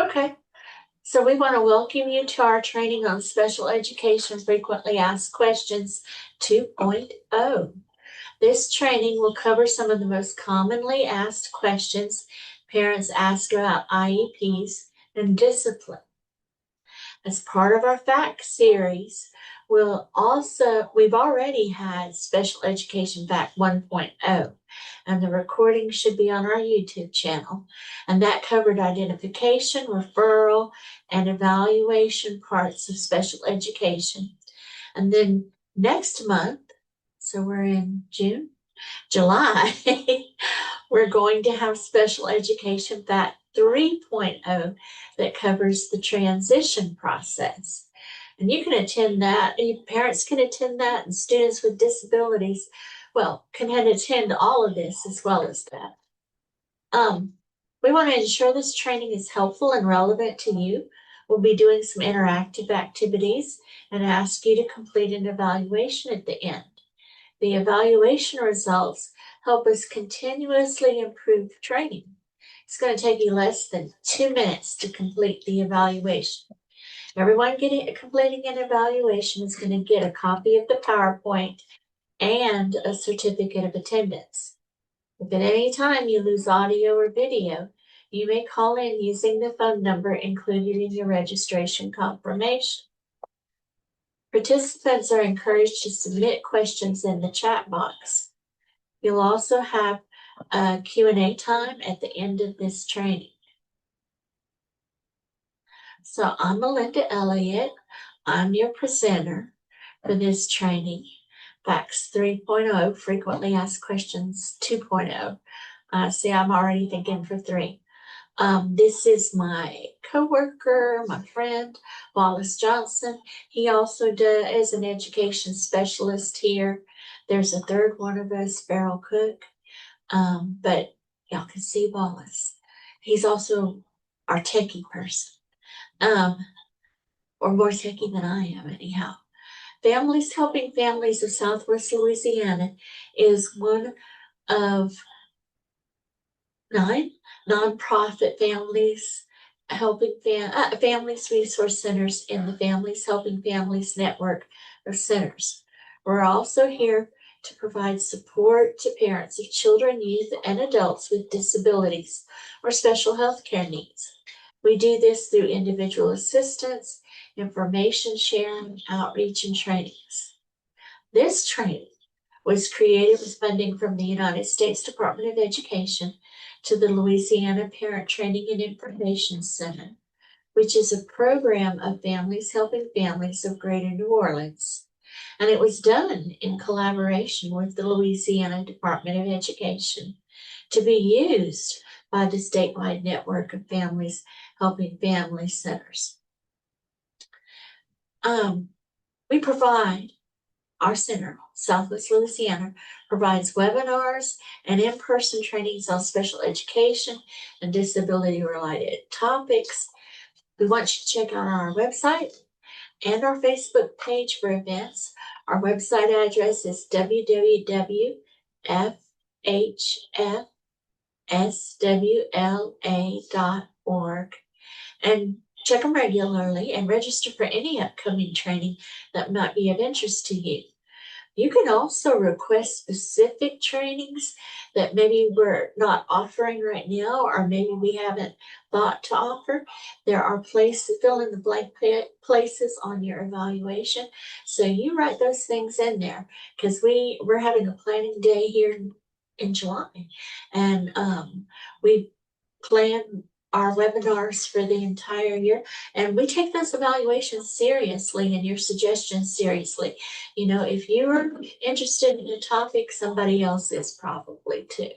Okay, so we want to welcome you to our training on special education frequently asked questions 2.0. This training will cover some of the most commonly asked questions parents ask about IEPs and discipline. As part of our fact series, we've already had Special Education Fact 1.0, and the recording should be on our YouTube channel. And that covered identification, referral, and evaluation parts of special education. And then next month, so we're in July, we're going to have Special Education Fact 3.0 that covers the transition process. And you can attend that, parents can attend that, and students with disabilities, can attend all of this as well as that. We want to ensure this training is helpful and relevant to you. We'll be doing some interactive activities and ask you to complete an evaluation at the end. The evaluation results help us continuously improve training. It's going to take you less than 2 minutes to complete the evaluation. Everyone completing an evaluation is going to get a copy of the PowerPoint and a certificate of attendance. If at any time you lose audio or video, you may call in using the phone number included in your registration confirmation. Participants are encouraged to submit questions in the chat box. You'll also have a Q&A time at the end of this training. So I'm Melinda Elliott. I'm your presenter for this training, Facts 3.0, Frequently Asked Questions 2.0. See, I'm already thinking for 3. This is my coworker, my friend, Wallace Johnson. He also is an education specialist here. There's a third one of us, Beryl Cook, but y'all can see Wallace. He's also our techie person, or more techie than I am anyhow. Families Helping Families of Southwest Louisiana is one of 9 nonprofit families helping families resource centers in the Families Helping Families network of centers. We're also here to provide support to parents of children, youth, and adults with disabilities or special health care needs. We do this through individual assistance, information sharing, outreach, and trainings. This training was created with funding from the United States Department of Education to the Louisiana Parent Training and Information Center, which is a program of Families Helping Families of Greater New Orleans. And it was done in collaboration with the Louisiana Department of Education to be used by the statewide network of Families Helping Family Centers. We provide Our center, Southwest Louisiana, provides webinars and in-person trainings on special education and disability-related topics. We want you to check out our website and our Facebook page for events. Our website address is www.FHFSWLA.org. And check them regularly and register for any upcoming training that might be of interest to you. You can also request specific trainings that maybe we're not offering right now, or maybe we haven't thought to offer. There are places, fill in the blank places on your evaluation. So you write those things in there, because we're having a planning day here in July. And we plan our webinars for the entire year, and we take those evaluations seriously and your suggestions seriously. You know, if you're interested in a topic, somebody else is probably too.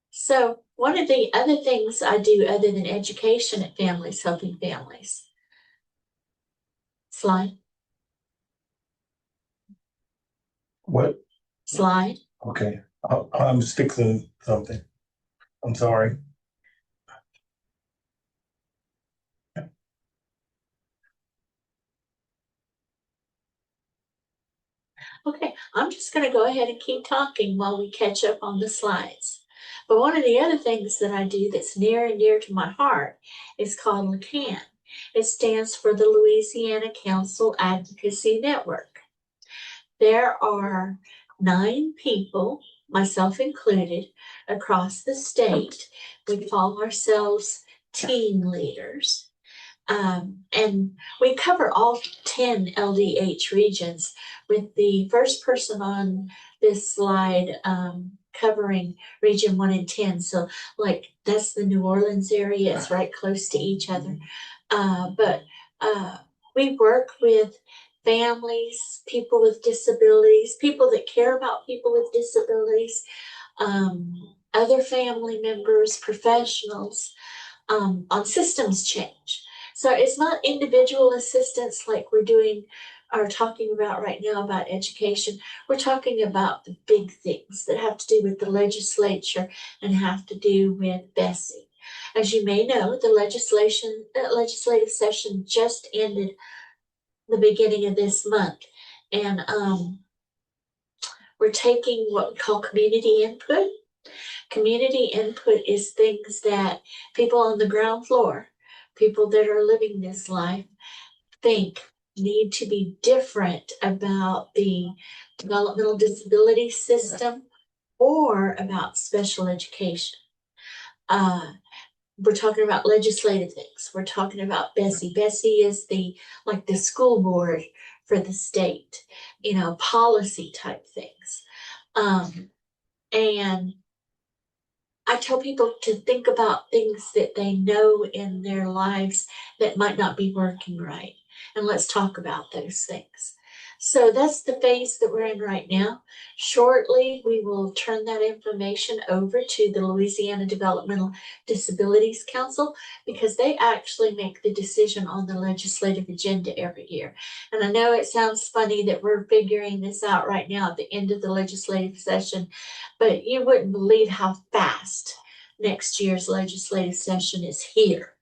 So one of the other things I do other than education at Families Helping Families. Slide. What? Slide. Okay, I'm fixing something. I'm sorry. Okay, I'm just going to go ahead and keep talking while we catch up on the slides. But one of the other things that I do that's near and dear to my heart is called LCAN. It stands for the Louisiana Council Advocacy Network. There are 9 people, myself included, across the state. We call ourselves team leaders. And we cover all 10 LDH regions, with the first person on this slide covering region 1 and 10. So like that's the New Orleans area. It's right close to each other. But we work with families, people with disabilities, people that care about people with disabilities, other family members, professionals, on systems change. So it's not individual assistance like we're doing or talking about right now about education. We're talking about the big things that have to do with the legislature and have to do with Bessie. As you may know, the legislative session just ended the beginning of this month, and we're taking what we call community input. Community input is things that people on the ground floor, people that are living this life, think need to be different about the developmental disability system or about special education. We're talking about legislative things. We're talking about Bessie. Bessie is the school board for the state, policy type things. And I tell people to think about things that they know in their lives that might not be working right. And let's talk about those things. So that's the phase that we're in right now. Shortly, we will turn that information over to the Louisiana Developmental Disabilities Council, because they actually make the decision on the legislative agenda every year. And I know it sounds funny that we're figuring this out right now at the end of the legislative session, but you wouldn't believe how fast next year's legislative session is here.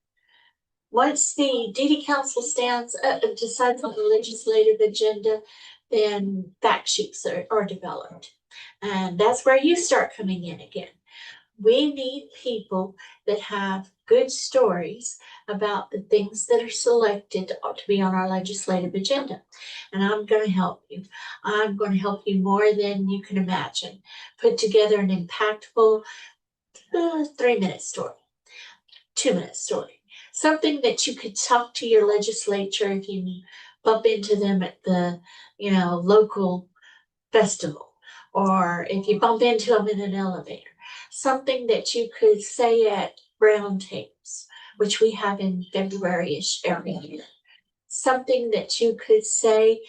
Once the DD Council decides on the legislative agenda, then fact sheets are developed. And that's where you start coming in again. We need people that have good stories about the things that are selected to be on our legislative agenda. And I'm going to help you. I'm going to help you more than you can imagine. Put together an impactful 3-minute story, 2-minute story. Something that you could talk to your legislature if you bump into them at the, local festival, or if you bump into them in an elevator. Something that you could say at roundtables, which we have in February-ish every year. Something that you could say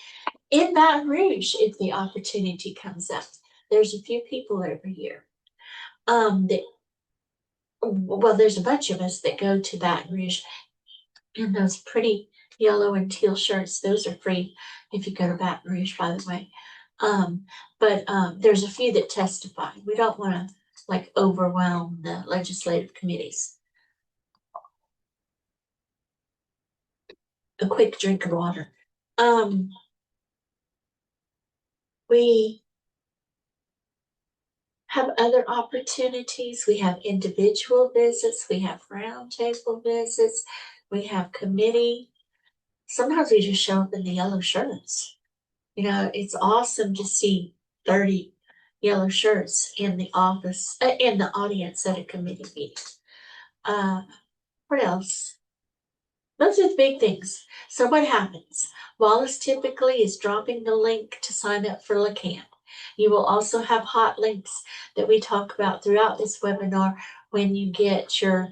in Baton Rouge if the opportunity comes up. There's a few people every year. There's a bunch of us that go to Baton Rouge in those pretty yellow and teal shirts. Those are free if you go to Baton Rouge, by the way. But there's a few that testify. We don't want to overwhelm the legislative committees. A quick drink of water. We have other opportunities. We have individual visits. We have roundtable visits. We have committee. Sometimes we just show up in the yellow shirts. It's awesome to see 30 yellow shirts in the office, in the audience at a committee meeting. What else? Those are the big things. So what happens? Wallace typically is dropping the link to sign up for LCAN. You will also have hot links that we talk about throughout this webinar when you get your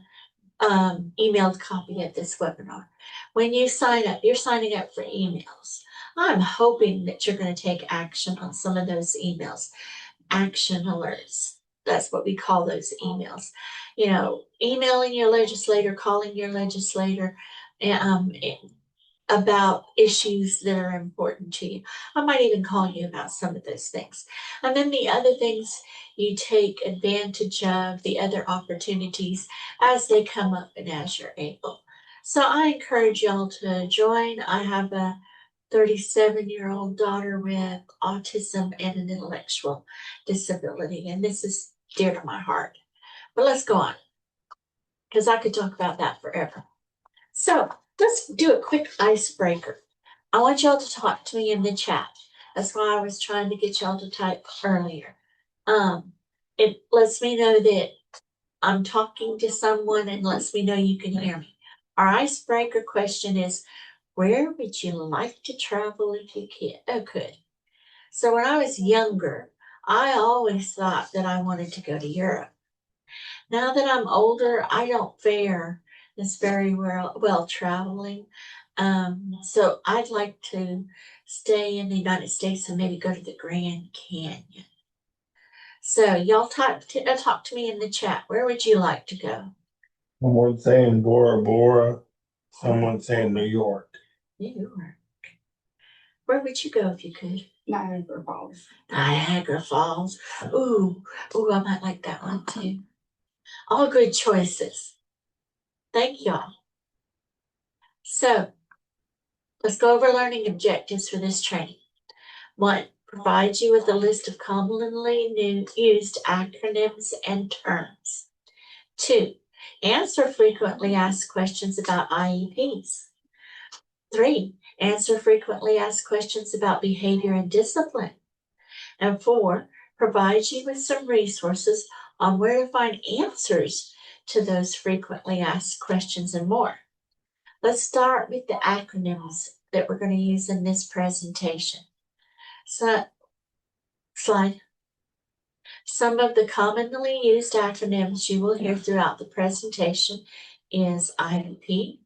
emailed copy of this webinar. When you sign up, you're signing up for emails. I'm hoping that you're going to take action on some of those emails. Action alerts. That's what we call those emails. Emailing your legislator, calling your legislator, about issues that are important to you. I might even call you about some of those things. And then the other things, you take advantage of the other opportunities as they come up and as you're able. So I encourage y'all to join. I have a 37-year-old daughter with autism and an intellectual disability, and this is dear to my heart. But let's go on, because I could talk about that forever. So let's do a quick icebreaker. I want y'all to talk to me in the chat. That's why I was trying to get y'all to type earlier. It lets me know that I'm talking to someone and lets me know you can hear me. Our icebreaker question is, where would you like to travel if you could? So when I was younger, I always thought that I wanted to go to Europe. Now that I'm older, I don't fare this very well traveling. So I'd like to stay in the United States and maybe go to the Grand Canyon. So y'all talk to me in the chat. Where would you like to go? Someone saying Bora Bora, someone saying New York. New York. Where would you go if you could? Niagara Falls. Niagara Falls. Ooh, I might like that one too. All good choices. Thank y'all. So let's go over learning objectives for this training. 1, provide you with a list of commonly used acronyms and terms. 2, answer frequently asked questions about IEPs. 3, answer frequently asked questions about behavior and discipline. And 4, provide you with some resources on where to find answers to those frequently asked questions and more. Let's start with the acronyms that we're going to use in this presentation. So, slide. Some of the commonly used acronyms you will hear throughout the presentation is IEP,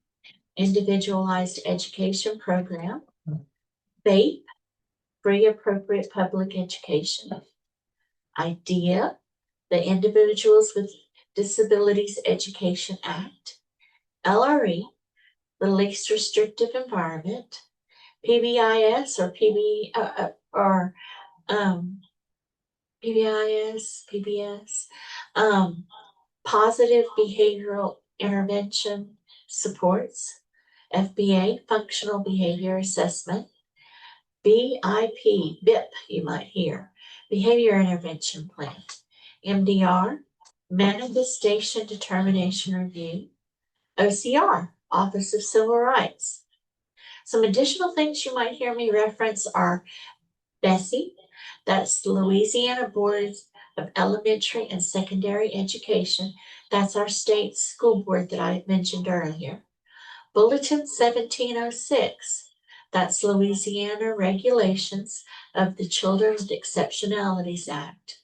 Individualized Education Program, BAPE, Free Appropriate Public Education, IDEA, the Individuals with Disabilities Education Act, LRE, the Least Restrictive Environment, PBIS or PBS, Positive Behavioral Intervention Supports, FBA, Functional Behavior Assessment, BIP, you might hear, Behavior Intervention Plan, MDR, Manifestation Determination Review, OCR, Office of Civil Rights. Some additional things you might hear me reference are BESE, that's the Louisiana Board of Elementary and Secondary Education. That's our state school board that I mentioned earlier. Bulletin 1706, that's Louisiana Regulations of the Children with Exceptionalities Act.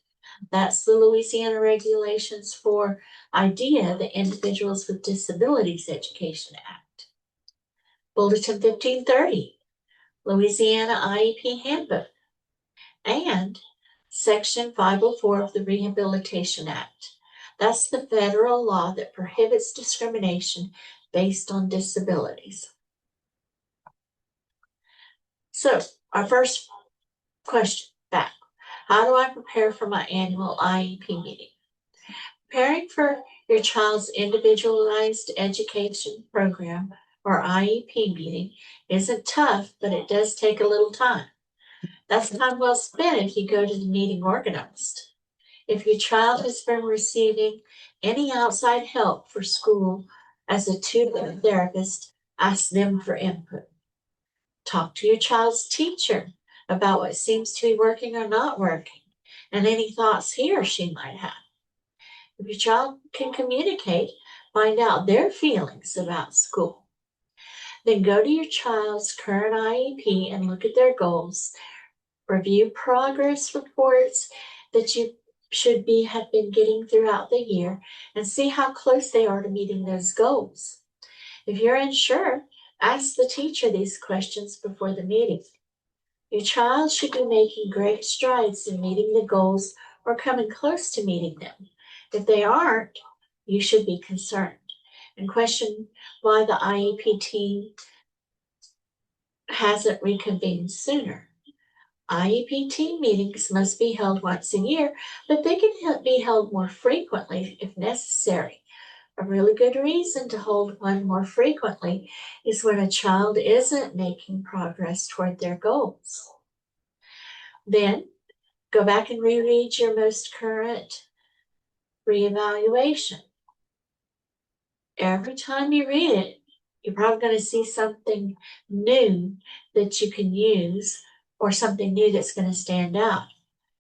That's the Louisiana Regulations for IDEA, the Individuals with Disabilities Education Act. Bulletin 1530, Louisiana IEP Handbook, and Section 504 of the Rehabilitation Act. That's the federal law that prohibits discrimination based on disabilities. So, our first question back. How do I prepare for my annual IEP meeting? Preparing for your child's individualized education program or IEP meeting isn't tough, but it does take a little time. That's time well spent if you go to the meeting organized. If your child has been receiving any outside help for school as a tutor therapist, ask them for input. Talk to your child's teacher about what seems to be working or not working, and any thoughts he or she might have. If your child can communicate, find out their feelings about school. Then go to your child's current IEP and look at their goals. Review progress reports that you have been getting throughout the year and see how close they are to meeting those goals. If you're unsure, ask the teacher these questions before the meeting. Your child should be making great strides in meeting the goals or coming close to meeting them. If they aren't, you should be concerned and question why the IEP team hasn't reconvened sooner. IEP team meetings must be held once a year, but they can be held more frequently if necessary. A really good reason to hold one more frequently is when a child isn't making progress toward their goals. Then, go back and reread your most current reevaluation. Every time you read it, you're probably going to see something new that you can use or something new that's going to stand out.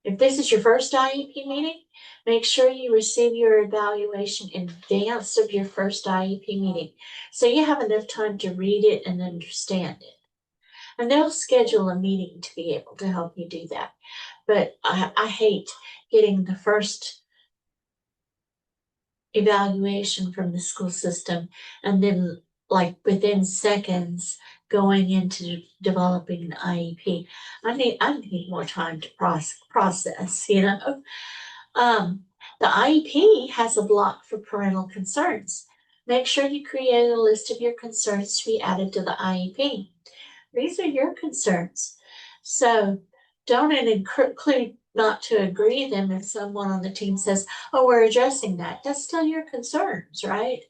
If this is your first IEP meeting, make sure you receive your evaluation in advance of your first IEP meeting so you have enough time to read it and understand it. And they'll schedule a meeting to be able to help you do that. But I hate getting the first evaluation from the school system and then like within seconds going into developing an IEP. I need more time to process, you know. The IEP has a block for parental concerns. Make sure you create a list of your concerns to be added to the IEP. These are your concerns. So don't include not to agree them if someone on the team says, oh, we're addressing that. That's still your concerns, right?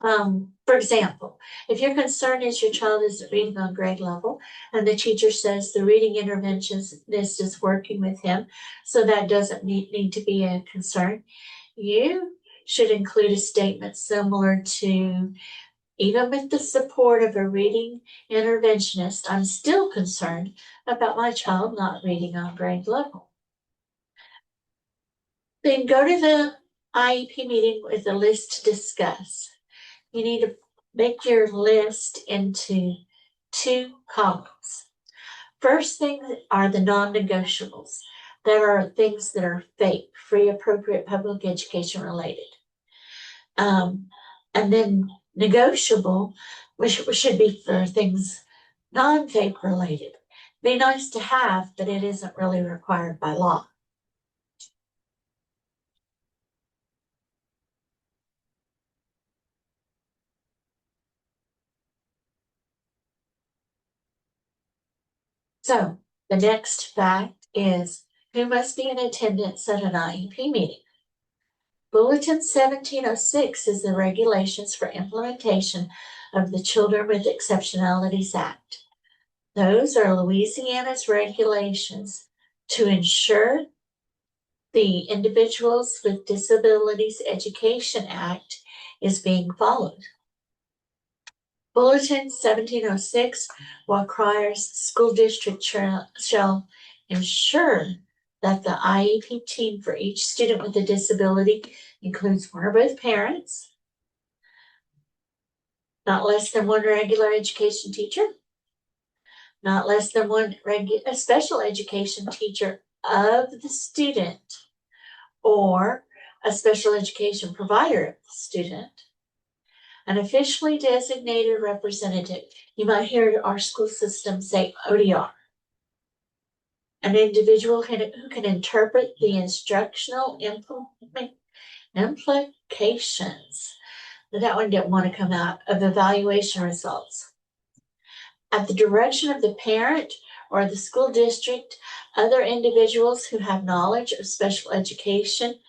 For example, if your concern is your child isn't reading on grade level and the teacher says the reading interventionist is working with him, so that doesn't need to be a concern, you should include a statement similar to, even with the support of a reading interventionist, I'm still concerned about my child not reading on grade level. Then go to the IEP meeting with a list to discuss. You need to make your list into 2 columns. First thing are the non-negotiables. That are things that are FAPE, free, appropriate, public education related. And then negotiable, which should be for things non-FAPE related. Be nice to have, but it isn't really required by law. So the next fact is who must be in attendance at an IEP meeting. Bulletin 1706 is the regulations for implementation of the Children with Exceptionalities Act. Those are Louisiana's regulations to ensure the Individuals with Disabilities Education Act is being followed. Bulletin 1706 requires school district shall ensure that the IEP team for each student with a disability includes one or both parents, not less than one regular education teacher, not less than one special education teacher of the student, or a special education provider of the student, an officially designated representative. You might hear our school system say ODR. An individual who can interpret the instructional implications. That one didn't want to come out of evaluation results. At the direction of the parent or the school district, other individuals who have knowledge of special education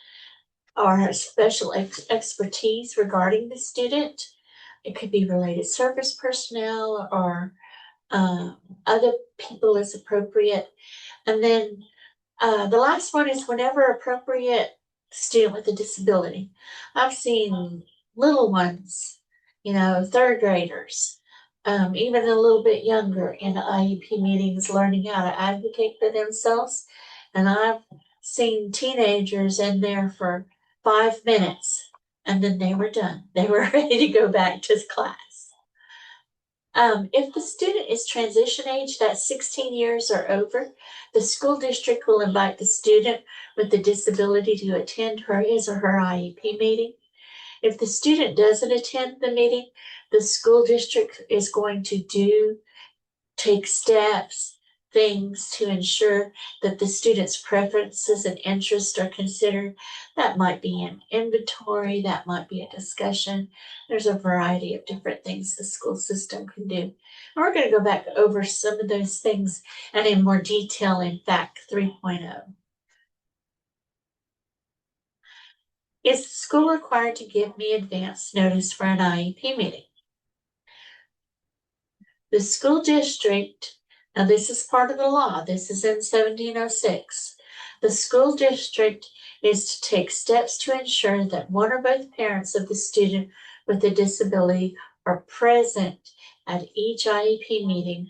or special expertise regarding the student. It could be related service personnel or other people as appropriate. And then the last one is whenever appropriate, student with a disability. I've seen little ones, you know, 3rd graders, even a little bit younger in IEP meetings learning how to advocate for themselves. And I've seen teenagers in there for 5 minutes and then they were done. They were ready to go back to class. If the student is transition age, that's 16 years or over, the school district will invite the student with the disability to attend his or her IEP meeting. If the student doesn't attend the meeting, the school district is going to take steps, things to ensure that the student's preferences and interests are considered. That might be an inventory, that might be a discussion. There's a variety of different things the school system can do. And we're going to go back over some of those things and in more detail in Fact 3.0. Is the school required to give me advance notice for an IEP meeting? The school district, now this is part of the law, this is in 1706. The school district is to take steps to ensure that one or both parents of the student with a disability are present at each IEP meeting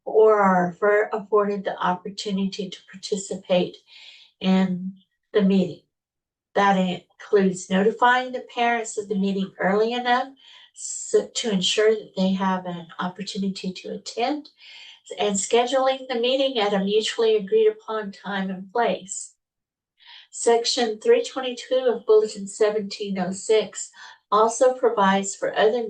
or are afforded the opportunity to participate in the meeting. That includes notifying the parents of the meeting early enough to ensure that they have an opportunity to attend, and scheduling the meeting at a mutually agreed upon time and place. Section 322 of Bulletin 1706 also provides for other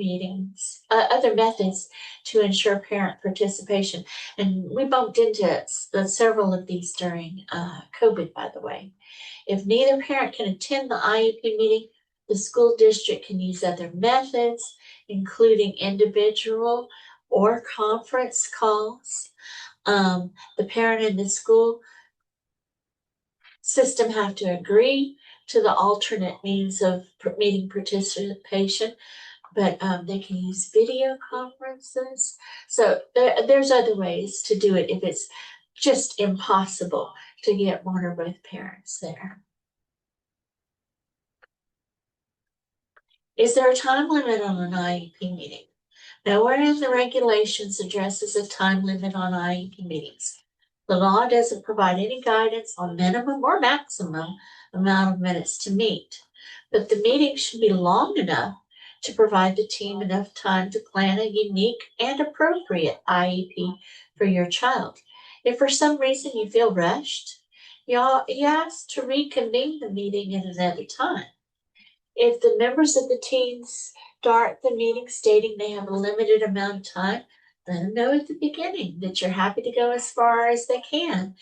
methods to ensure parent participation. And we bumped into several of these during COVID, by the way. If neither parent can attend the IEP meeting, the school district can use other methods, including individual or conference calls. The parent and the school system have to agree to the alternate means of meeting participation, but they can use video conferences. So there's other ways to do it if it's just impossible to get one or both parents there. Is there a time limit on an IEP meeting? Nowhere in the regulations addresses a time limit on IEP meetings. The law doesn't provide any guidance on minimum or maximum amount of minutes to meet, but the meeting should be long enough to provide the team enough time to plan a unique and appropriate IEP for your child. If for some reason you feel rushed, you ask to reconvene the meeting at another time. If the members of the team start the meeting stating they have a limited amount of time, let them know at the beginning that you're happy to go as far as they can,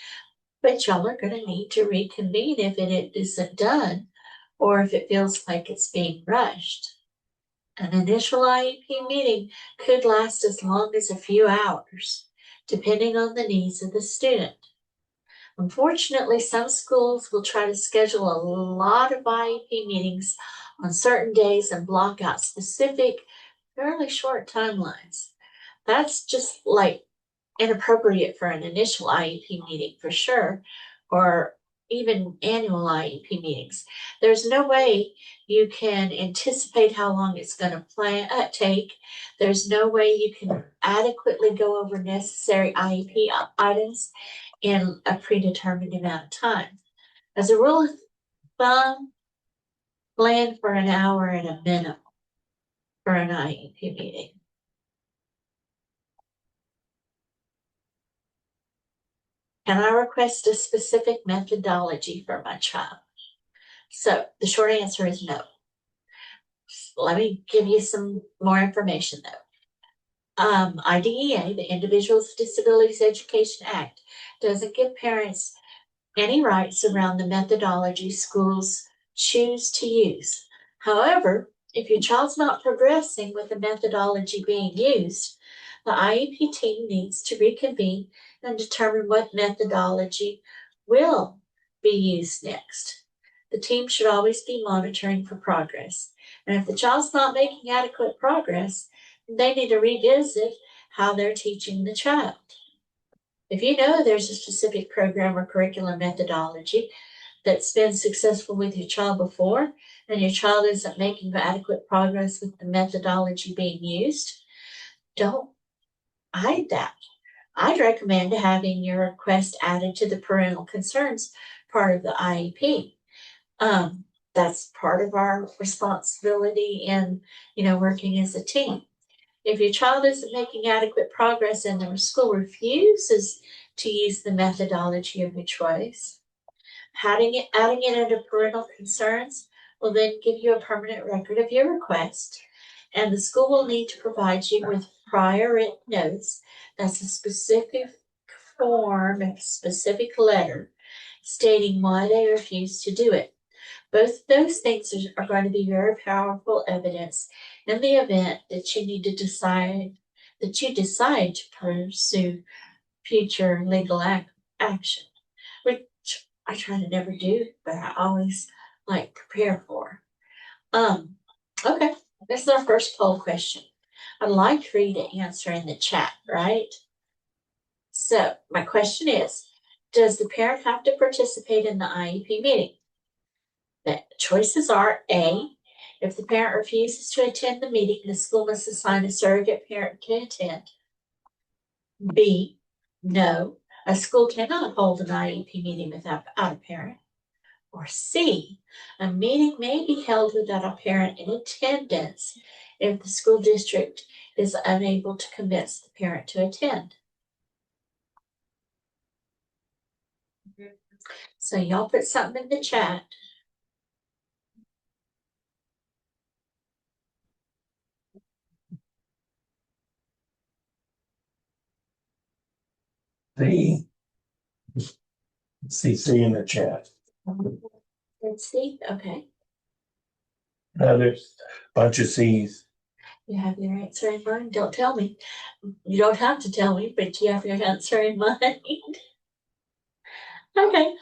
but y'all are going to need to reconvene if it isn't done or if it feels like it's being rushed. An initial IEP meeting could last as long as a few hours, depending on the needs of the student. Unfortunately, some schools will try to schedule a lot of IEP meetings on certain days and block out specific, fairly short timelines. That's just like inappropriate for an initial IEP meeting for sure, or even annual IEP meetings. There's no way you can anticipate how long it's going to take. There's no way you can adequately go over necessary IEP items in a predetermined amount of time. As a rule of thumb, plan for an hour at a minimum for an IEP meeting. Can I request a specific methodology for my child? So the short answer is no. Let me give you some more information though. IDEA, the Individuals with Disabilities Education Act, doesn't give parents any rights around the methodology schools choose to use. However, if your child's not progressing with the methodology being used, the IEP team needs to reconvene and determine what methodology will be used next. The team should always be monitoring for progress. And if the child's not making adequate progress, they need to revisit how they're teaching the child. If you know there's a specific program or curriculum methodology that's been successful with your child before, and your child isn't making adequate progress with the methodology being used, don't hide that. I'd recommend having your request added to the parental concerns part of the IEP. That's part of our responsibility in, working as a team. If your child isn't making adequate progress and the school refuses to use the methodology of your choice, adding it under parental concerns will then give you a permanent record of your request, and the school will need to provide you with prior written notes. That's a specific form, a specific letter stating why they refuse to do it. Both those things are going to be very powerful evidence in the event that you decide to pursue future legal action, which I try to never do, but I always prepare for. Okay, this is our first poll question. I'd like for you to answer in the chat, right? So my question is Does the parent have to participate in the IEP meeting? The choices are A, if the parent refuses to attend the meeting, the school must assign a surrogate parent to attend. B, no, a school cannot hold an IEP meeting without a parent. Or C, a meeting may be held without a parent in attendance if the school district is unable to convince the parent to attend. So y'all put something in the chat. The CC in the chat. Let's see. Okay. Now there's a bunch of C's. You have your answer in mind. Don't tell me. You don't have to tell me, but you have your answer in mind. Okay.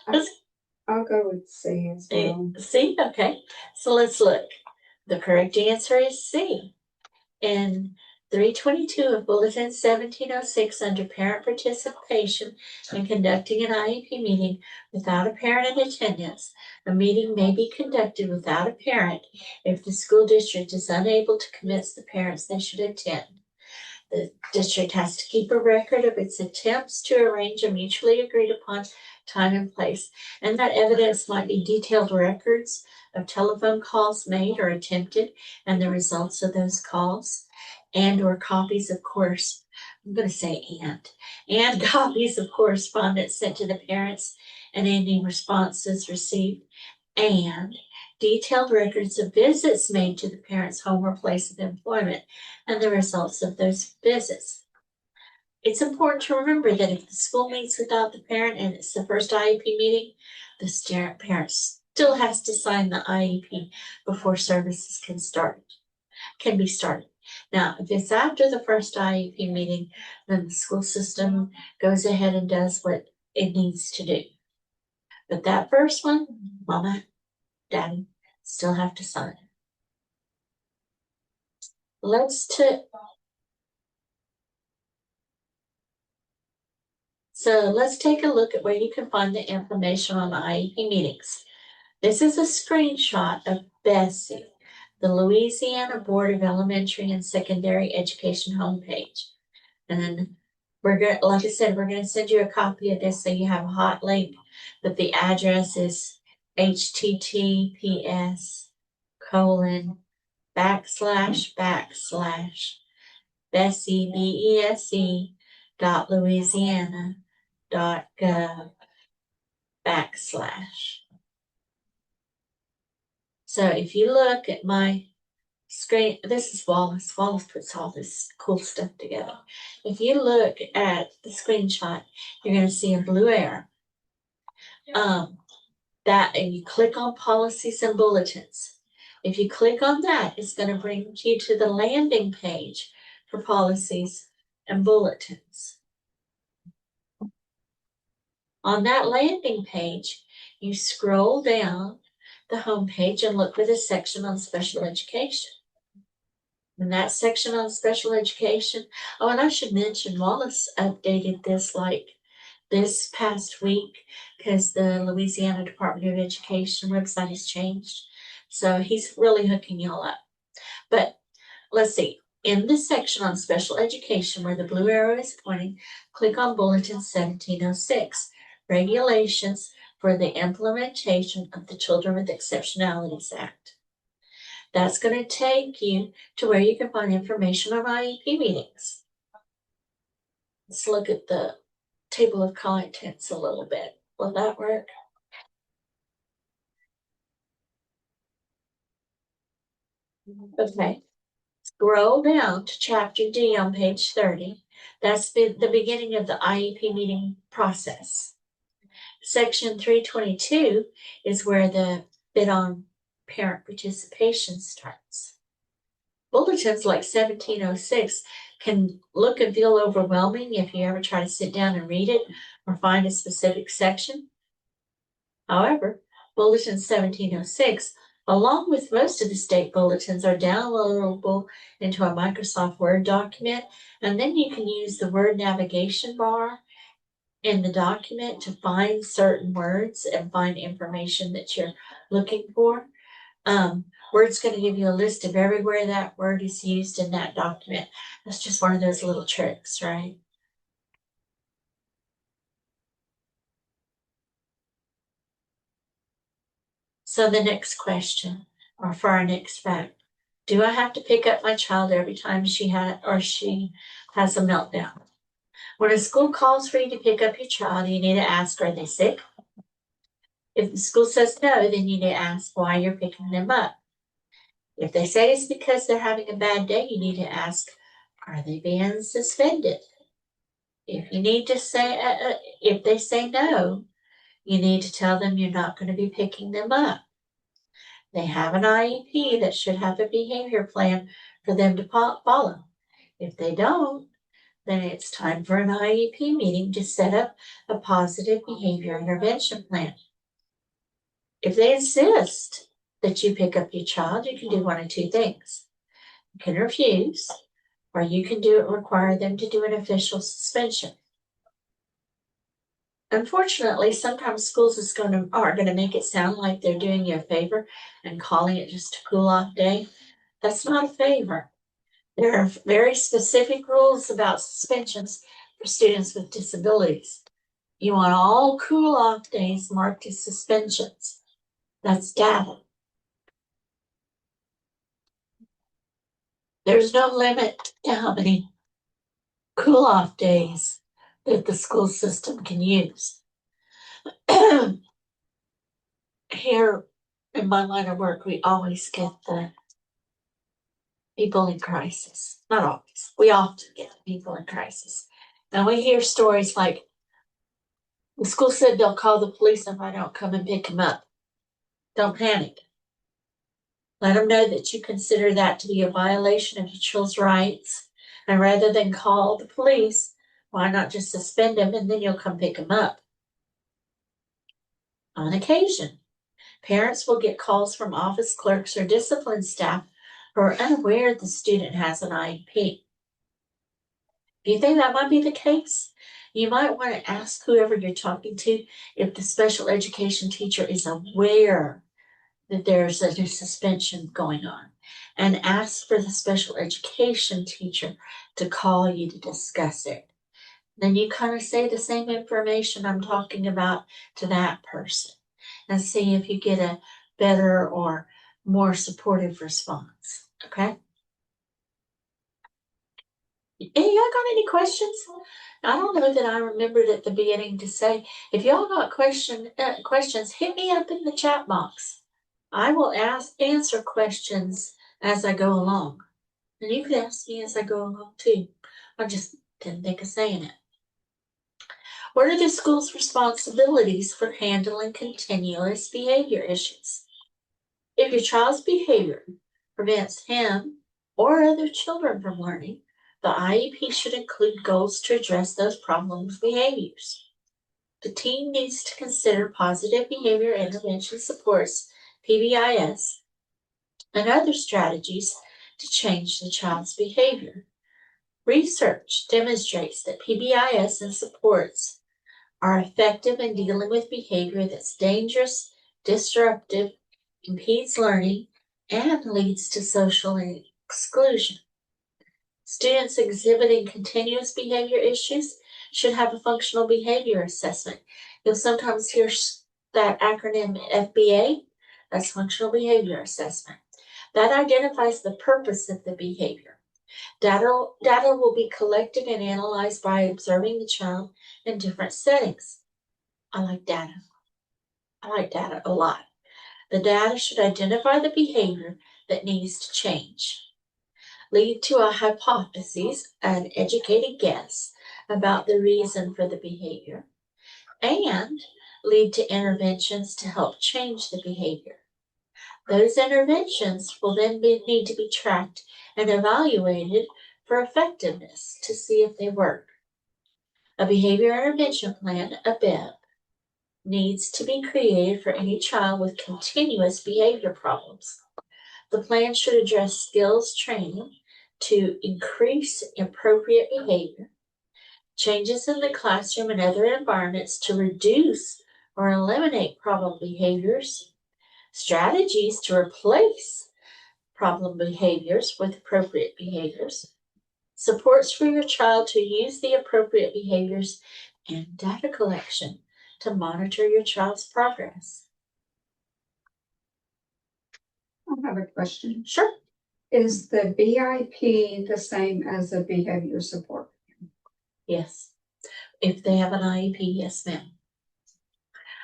I'll go with C as well. C? Okay. So let's look. The correct answer is C. In 322 of Bulletin 1706, under parent participation in conducting an IEP meeting without a parent in attendance, a meeting may be conducted without a parent if the school district is unable to convince the parents they should attend. The district has to keep a record of its attempts to arrange a mutually agreed upon time and place, and that evidence might be detailed records of telephone calls made or attempted and the results of those calls, and or copies of course, I'm going to say and copies of correspondence sent to the parents and any responses received, and detailed records of visits made to the parent's home or place of employment and the results of those visits. It's important to remember that if the school meets without the parent and it's the first IEP meeting, the parent still has to sign the IEP before services can be started. Now, if it's after the first IEP meeting, then the school system goes ahead and does what it needs to do. But that first one, Mama, Daddy still have to sign. So let's take a look at where you can find the information on IEP meetings. This is a screenshot of Bessie, the Louisiana Board of Elementary and Secondary Education homepage. And like I said, we're going to send you a copy of this so you have a hot link, but the address is https://Bessie, BESE.louisiana.gov/. So if you look at my screen, this is Wallace. Wallace puts all this cool stuff together. If you look at the screenshot, you're going to see a blue arrow. And you click on policies and bulletins. If you click on that, it's going to bring you to the landing page for policies and bulletins. On that landing page, you scroll down the home page and look for the section on special education. In that section on special education, oh, and I should mention, Wallace updated this like this past week because the Louisiana Department of Education website has changed. So he's really hooking y'all up. But let's see. In this section on special education, where the blue arrow is pointing, click on Bulletin 1706, Regulations for the Implementation of the Children with Exceptionalities Act. That's going to take you to where you can find information on IEP meetings. Let's look at the table of contents a little bit. Will that work? Okay. Scroll down to Chapter D on page 30. That's the beginning of the IEP meeting process. Section 322 is where the bit on parent participation starts. Bulletins like 1706 can look and feel overwhelming if you ever try to sit down and read it or find a specific section. However, Bulletin 1706, along with most of the state bulletins, are downloadable into a Microsoft Word document, and then you can use the Word navigation bar in the document to find certain words and find information that you're looking for. Word's going to give you a list of everywhere that word is used in that document. That's just one of those little tricks, right? So the next question, or for our next fact, do I have to pick up my child every time she has a meltdown? When a school calls for you to pick up your child, you need to ask, are they sick? If the school says no, then you need to ask why you're picking them up. If they say it's because they're having a bad day, you need to ask, are they being suspended? If they say no, you need to tell them you're not going to be picking them up. They have an IEP that should have a behavior plan for them to follow. If they don't, then it's time for an IEP meeting to set up a positive behavior intervention plan. If they insist that you pick up your child, you can do one of two things. You can refuse, or you can require them to do an official suspension. Unfortunately, sometimes schools are going to make it sound like they're doing you a favor and calling it just a cool off day. That's not a favor. There are very specific rules about suspensions for students with disabilities. You want all cool off days marked as suspensions. That's data. There's no limit to how many cool off days that the school system can use. Here in my line of work, we always get the people in crisis. Not always. We often get the people in crisis. And we hear stories like, the school said they'll call the police if I don't come and pick them up. Don't panic. Let them know that you consider that to be a violation of your child's rights. And rather than call the police, why not just suspend them and then you'll come pick them up? On occasion, parents will get calls from office clerks or discipline staff who are unaware the student has an IEP. If you think that might be the case, you might want to ask whoever you're talking to if the special education teacher is aware that there's a suspension going on, and ask for the special education teacher to call you to discuss it. Then you kind of say the same information I'm talking about to that person and see if you get a better or more supportive response. Okay? Hey, y'all got any questions? I don't know that I remembered at the beginning to say, if y'all got questions, hit me up in the chat box. I will answer questions as I go along. And you can ask me as I go along too. I just didn't think of saying it. What are the school's responsibilities for handling continuous behavior issues? If your child's behavior prevents him or other children from learning, the IEP should include goals to address those problem behaviors. The team needs to consider positive behavior intervention supports, PBIS, and other strategies to change the child's behavior. Research demonstrates that PBIS and supports are effective in dealing with behavior that's dangerous, disruptive, impedes learning, and leads to social exclusion. Students exhibiting continuous behavior issues should have a functional behavior assessment. You'll sometimes hear that acronym FBA, that's functional behavior assessment. That identifies the purpose of the behavior. Data will be collected and analyzed by observing the child in different settings. I like data a lot. The data should identify the behavior that needs to change, lead to a hypothesis, an educated guess about the reason for the behavior, and lead to interventions to help change the behavior. Those interventions will then need to be tracked and evaluated for effectiveness to see if they work. A behavior intervention plan, a BIP, needs to be created for any child with continuous behavior problems. The plan should address skills training to increase appropriate behavior, changes in the classroom and other environments to reduce or eliminate problem behaviors, strategies to replace problem behaviors with appropriate behaviors, supports for your child to use the appropriate behaviors, and data collection to monitor your child's progress. I have a question. Sure. Is the BIP the same as a behavior support? Yes. If they have an IEP, yes, ma'am.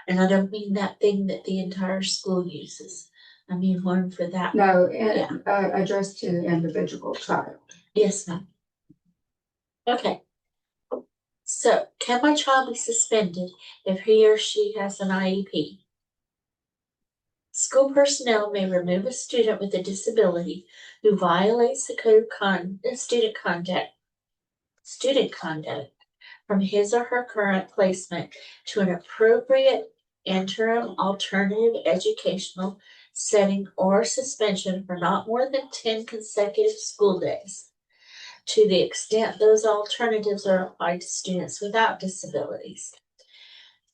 And I don't mean that thing that the entire school uses. I mean one for that. No, Yeah. Addressed to the individual child. Yes, ma'am. Okay. So, can my child be suspended if he or she has an IEP? School personnel may remove a student with a disability who violates the code of student conduct from his or her current placement to an appropriate interim alternative educational setting or suspension for not more than 10 consecutive school days, to the extent those alternatives are applied to students without disabilities.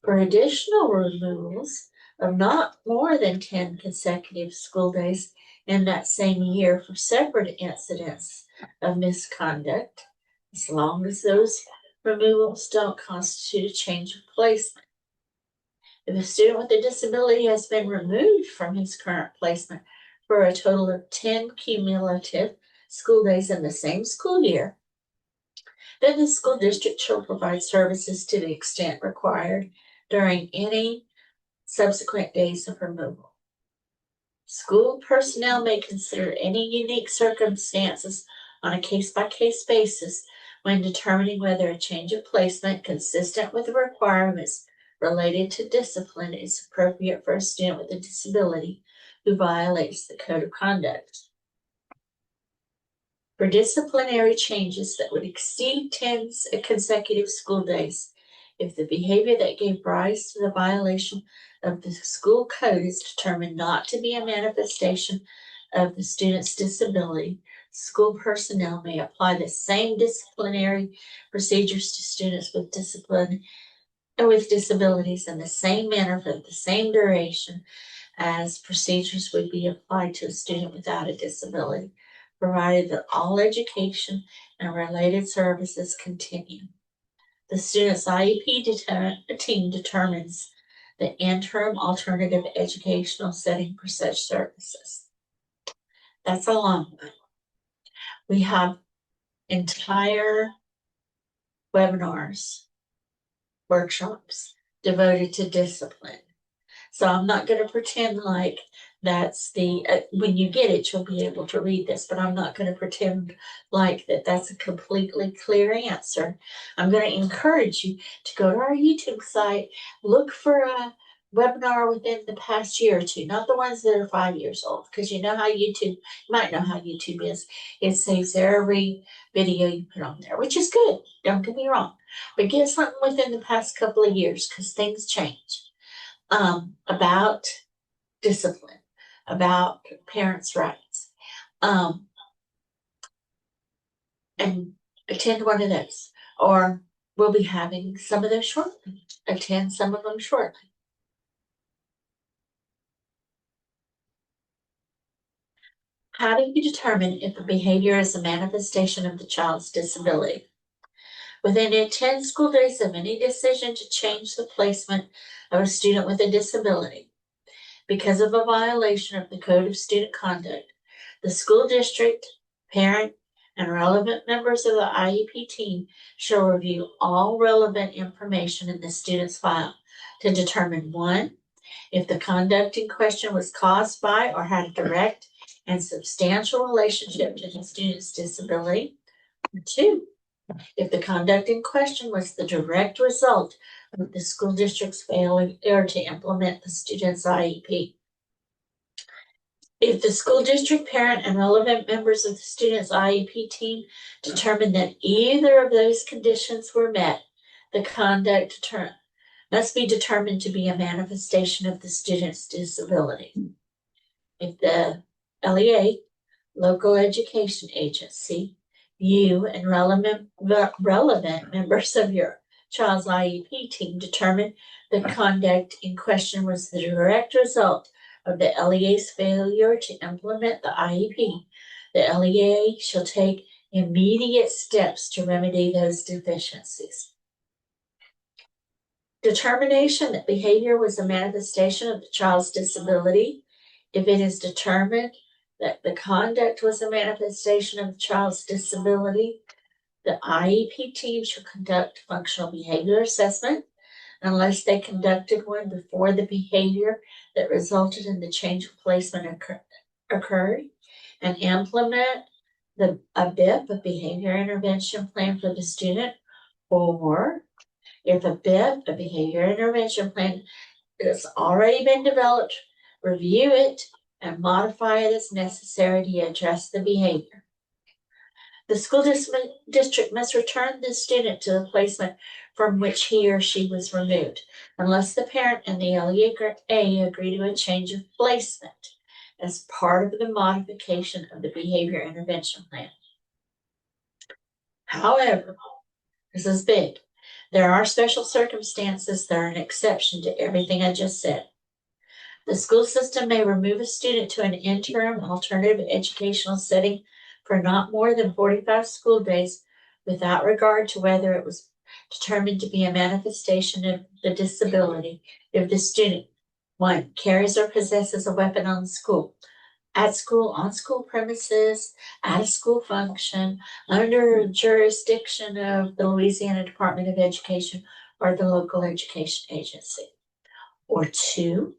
For additional removals of not more than 10 consecutive school days in that same year for separate incidents of misconduct, as long as those removals don't constitute a change of placement. If a student with a disability has been removed from his current placement for a total of 10 cumulative school days in the same school year, then the school district shall provide services to the extent required during any subsequent days of removal. School personnel may consider any unique circumstances on a case-by-case basis when determining whether a change of placement consistent with the requirements related to discipline is appropriate for a student with a disability who violates the code of conduct. For disciplinary changes that would exceed 10 consecutive school days, if the behavior that gave rise to the violation of the school code is determined not to be a manifestation of the student's disability, school personnel may apply the same disciplinary procedures to students with disabilities in the same manner for the same duration as procedures would be applied to a student without a disability, provided that all education and related services continue. The student's IEP team determines the interim alternative educational setting for such services. That's a long one. We have entire webinars, workshops devoted to discipline. So I'm not going to pretend like that's the, when you get it, you'll be able to read this, but I'm not going to pretend like that's a completely clear answer. I'm going to encourage you to go to our YouTube site, look for a webinar within the past year or two, not the ones that are 5 years old, because you know how YouTube, you might know how YouTube is. It saves every video you put on there, which is good. Don't get me wrong. But get something within the past couple of years because things change. About discipline, about parents' rights, and attend one of those. Or we'll be having some of those shortly. Attend some of them shortly. How do you determine if a behavior is a manifestation of the child's disability? Within 10 school days of any decision to change the placement of a student with a disability, because of a violation of the Code of Student Conduct, the school district, parent, and relevant members of the IEP team shall review all relevant information in the student's file to determine 1, if the conduct in question was caused by or had a direct and substantial relationship to the student's disability, 2, if the conduct in question was the direct result of the school district's failure to implement the student's IEP. If the school district, parent, and relevant members of the student's IEP team determine that either of those conditions were met, the conduct must be determined to be a manifestation of the student's disability. If the LEA, local education agency, You and relevant members of your child's IEP team determine the conduct in question was the direct result of the LEA's failure to implement the IEP. The LEA shall take immediate steps to remedy those deficiencies. Determination that behavior was a manifestation of the child's disability. If it is determined that the conduct was a manifestation of the child's disability, the IEP team shall conduct functional behavior assessment unless they conducted one before the behavior that resulted in the change of placement occurred, and implement a BIP, a behavior intervention plan for the student, or if a BIP, a behavior intervention plan, has already been developed, review it and modify it as necessary to address the behavior. The school district must return the student to the placement from which he or she was removed, unless the parent and the LEA agree to a change of placement as part of the modification of the behavior intervention plan. However, this is big. There are special circumstances that are an exception to everything I just said. The school system may remove a student to an interim alternative educational setting for not more than 45 school days without regard to whether it was determined to be a manifestation of the disability if the student, 1, carries or possesses a weapon at school, on school premises, at a school function, under jurisdiction of the Louisiana Department of Education or the local education agency. Or 2,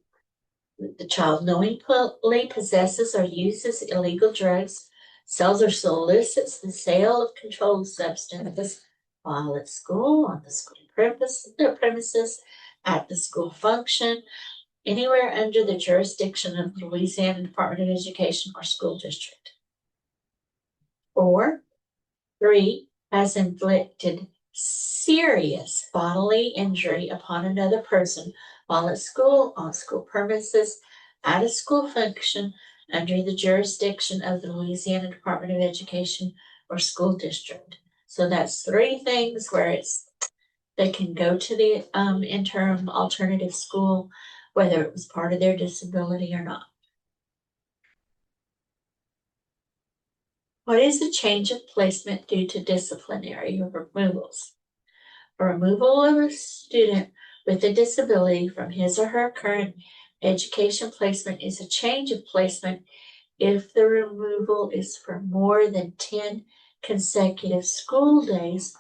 the child knowingly possesses or uses illegal drugs, sells or solicits the sale of controlled substances while at school, on the school premises, at the school function, anywhere under the jurisdiction of the Louisiana Department of Education or school district. Or 3, has inflicted serious bodily injury upon another person while at school, on school premises, at a school function, under the jurisdiction of the Louisiana Department of Education or school district. So that's 3 things where they can go to the interim alternative school, whether it was part of their disability or not. What is a change of placement due to disciplinary removals? A removal of a student with a disability from his or her current education placement is a change of placement if the removal is for more than 10 consecutive school days,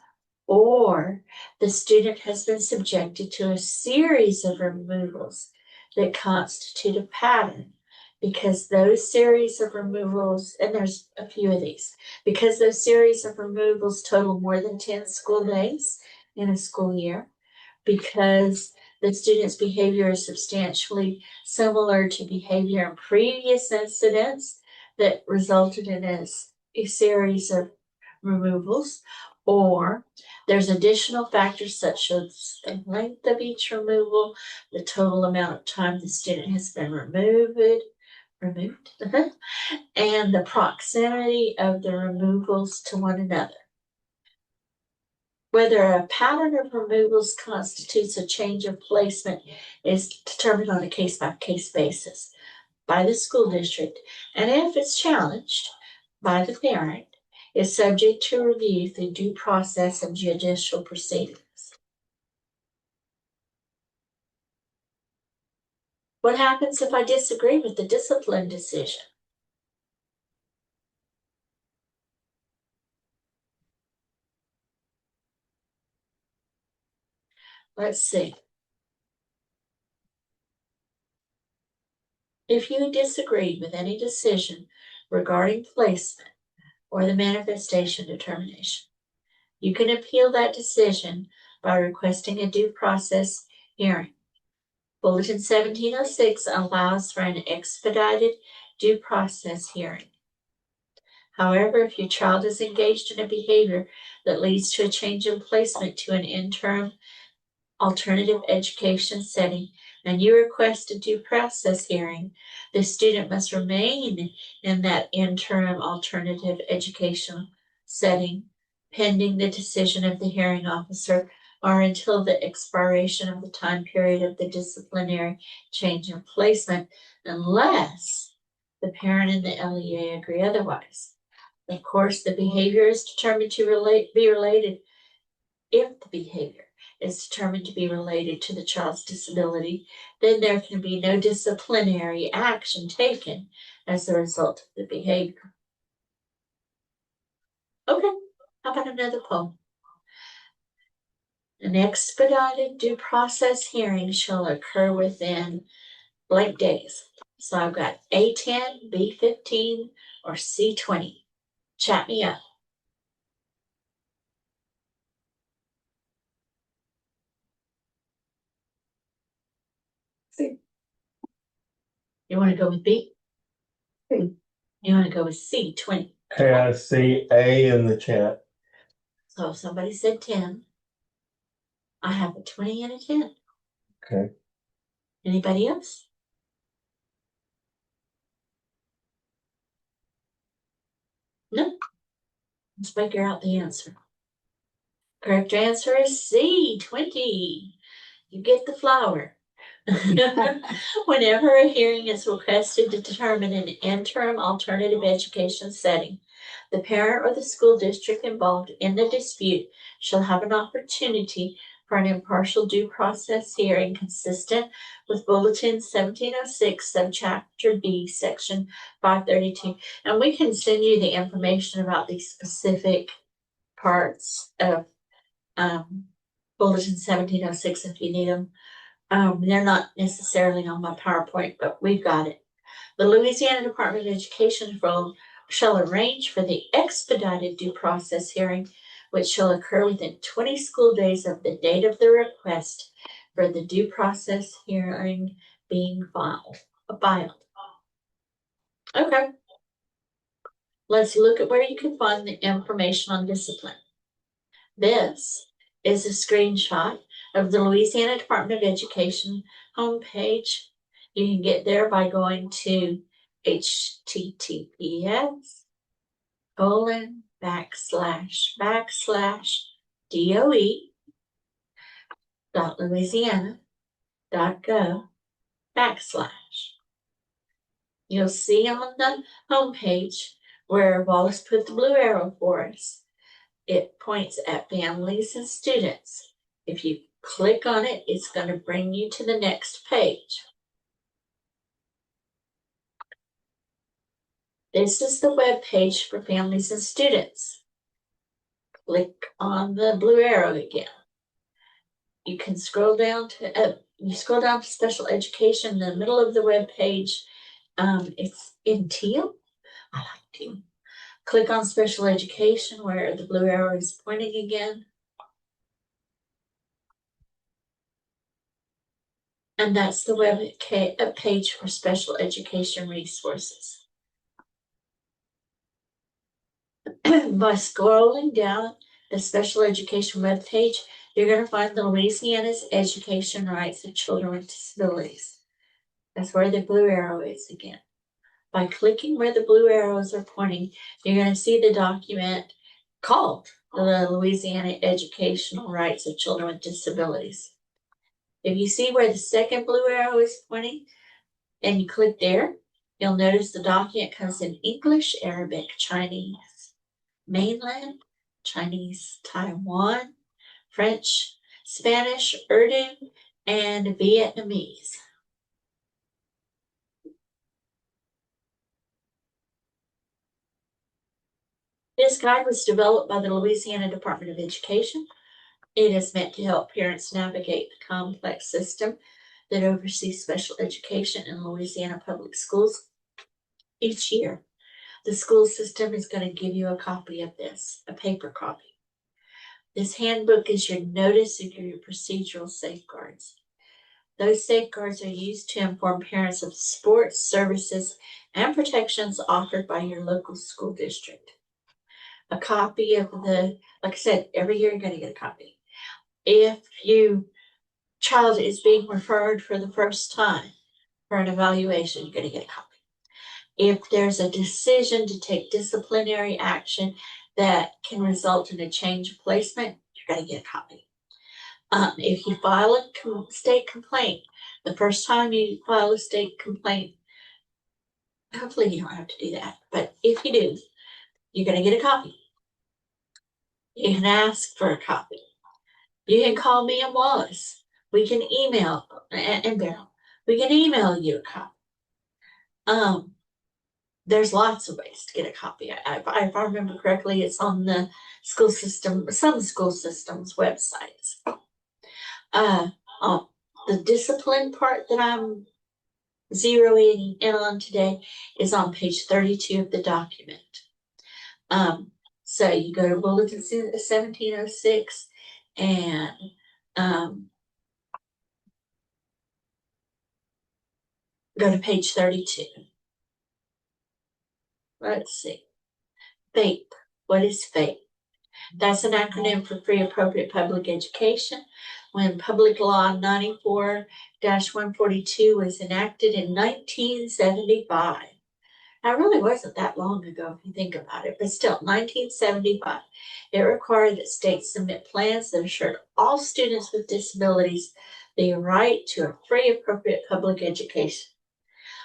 or the student has been subjected to a series of removals that constitute a pattern, because those series of removals, and there's a few of these, because those series of removals total more than 10 school days in a school year, because the student's behavior is substantially similar to behavior in previous incidents that resulted in a series of removals, or there's additional factors such as the length of each removal, the total amount of time the student has been removed, and the proximity of the removals to one another. Whether a pattern of removals constitutes a change of placement is determined on a case-by-case basis by the school district, and if it's challenged by the parent, is subject to review through due process and judicial proceedings. What happens if I disagree with the discipline decision? Let's see. If you disagree with any decision regarding placement or the manifestation determination, you can appeal that decision by requesting a due process hearing. Bulletin 1706 allows for an expedited due process hearing. However, if your child is engaged in a behavior that leads to a change in placement to an interim alternative education setting, and you request a due process hearing, the student must remain in that interim alternative educational setting pending the decision of the hearing officer or until the expiration of the time period of the disciplinary change in placement, unless the parent and the LEA agree otherwise. Of course, the behavior is determined to be related if the behavior is determined to be related to the child's disability, then there can be no disciplinary action taken as a result of the behavior. Okay, how about another poem? An expedited due process hearing shall occur within blank days. So I've got A10, B15, or C20. Chat me up. C. You want to go with B? C. You want to go with C20? Okay, I see A in the chat. So if somebody said 10, I have a 20 and a 10. Okay. Anybody else? No. Let's figure out the answer. Correct answer is C, 20. You get the flower. Whenever a hearing is requested to determine an interim alternative education setting, the parent or the school district involved in the dispute shall have an opportunity for an impartial due process hearing consistent with Bulletin 1706, Subchapter B, Section 532. And we can send you the information about these specific parts of Bulletin 1706 if you need them. They're not necessarily on my PowerPoint, but we've got it. The Louisiana Department of Education shall arrange for the expedited due process hearing, which shall occur within 20 school days of the date of the request for the due process hearing being filed. Okay. Let's look at where you can find the information on discipline. This is a screenshot of the Louisiana Department of Education homepage. You can get there by going to https://doe.louisiana.gov/. You'll see on the homepage where Wallace put the blue arrow for us. It points at families and students. If you click on it, it's going to bring you to the next page. This is the web page for families and students. Click on the blue arrow again. You can scroll down to special education in the middle of the web page. It's in teal. I like teal. Click on special education where the blue arrow is pointing again. And that's the web page for special education resources. By scrolling down the special education web page, you're going to find the Louisiana's Education Rights of Children with Disabilities. That's where the blue arrow is again. By clicking where the blue arrows are pointing, you're going to see the document called the Louisiana Educational Rights of Children with Disabilities. If you see where the second blue arrow is pointing and you click there, you'll notice the document comes in English, Arabic, Chinese, Mainland, Chinese, Taiwan, French, Spanish, Urdu, and Vietnamese. This guide was developed by the Louisiana Department of Education. It is meant to help parents navigate the complex system that oversees special education in Louisiana public schools. Each year, the school system is going to give you a copy of this, a paper copy. This handbook is your notice of your procedural safeguards. Those safeguards are used to inform parents of sports, services, and protections offered by your local school district. A copy of like I said, every year you're going to get a copy. If your child is being referred for the first time for an evaluation, you're going to get a copy. If there's a decision to take disciplinary action that can result in a change of placement, you're going to get a copy. If you file a state complaint, the first time you file a state complaint, hopefully you don't have to do that, but if you do, you're going to get a copy. You can ask for a copy. You can call me and Wallace. We can email, and Beryl. We can email you a copy. There's lots of ways to get a copy. If I remember correctly, it's on the school system, some school systems websites. The discipline part that I'm zeroing in on today is on page 32 of the document. So you go to Bulletin 1706 and go to page 32. Let's see. FAPE. What is FAPE? That's an acronym for Free Appropriate Public Education. When Public Law 94-142 was enacted in 1975. Now, it really wasn't that long ago if you think about it, but still, 1975. It required that states submit plans that assured all students with disabilities the right to a free, appropriate public education.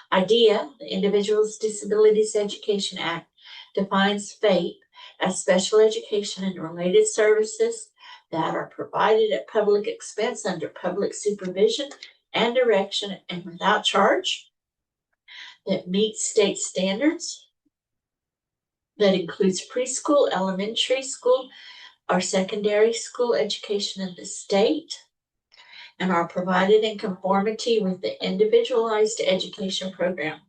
IDEA, the Individuals with Disabilities Education Act, defines FAPE as special education and related services that are provided at public expense under public supervision and direction and without charge, that meets state standards, that includes preschool, elementary school, or secondary school education in the state, and are provided in conformity with the individualized education program.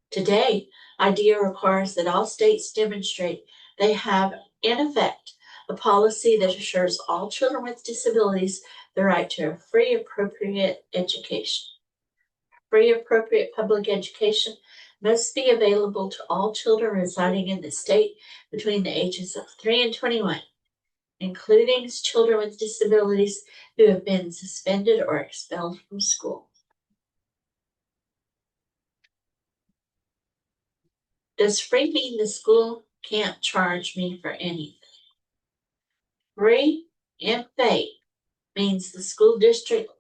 Today, IDEA requires that all states demonstrate they have, in effect, a policy that assures all children with disabilities the right to a free, appropriate education. Free, appropriate public education must be available to all children residing in the state between the ages of 3 and 21, including children with disabilities who have been suspended or expelled from school. Does free mean the school can't charge me for anything? Free in FAPE means the school district,